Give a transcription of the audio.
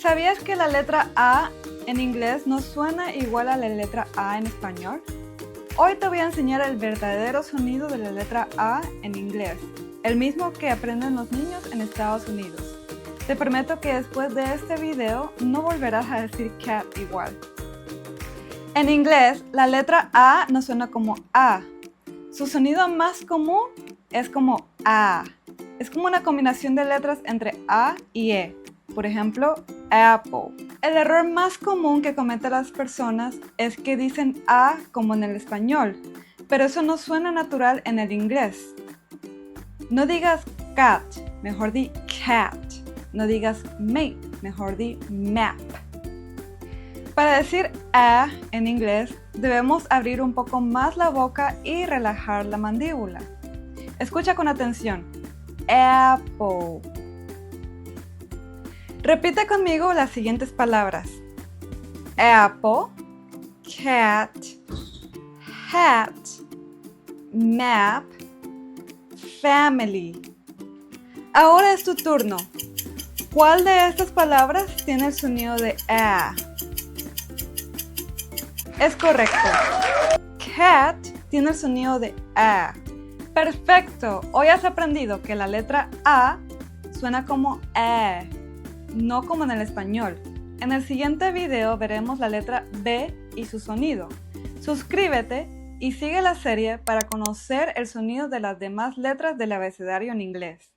¿Sabías que la letra A en inglés no suena igual a la letra A en español? Hoy te voy a enseñar el verdadero sonido de la letra A en inglés, el mismo que aprenden los niños en Estados Unidos. Te prometo que después de este video no volverás a decir cat igual. En inglés, la letra A no suena como A. Su sonido más común es como A. Es como una combinación de letras entre A y E. Por ejemplo, apple. El error más común que cometen las personas es que dicen A como en el español, pero eso no suena natural en el inglés. No digas cat, mejor di cat. No digas mate, mejor di map. Para decir A en inglés, debemos abrir un poco más la boca y relajar la mandíbula. Escucha con atención. Apple. Repite conmigo las siguientes palabras. Apple, cat, hat, map, family. Ahora es tu turno. ¿Cuál de estas palabras tiene el sonido de A? Es correcto. Cat tiene el sonido de A. Perfecto. Hoy has aprendido que la letra A suena como E, no como en el español. En el siguiente video veremos la letra B y su sonido. Suscríbete y sigue la serie para conocer el sonido de las demás letras del abecedario en inglés.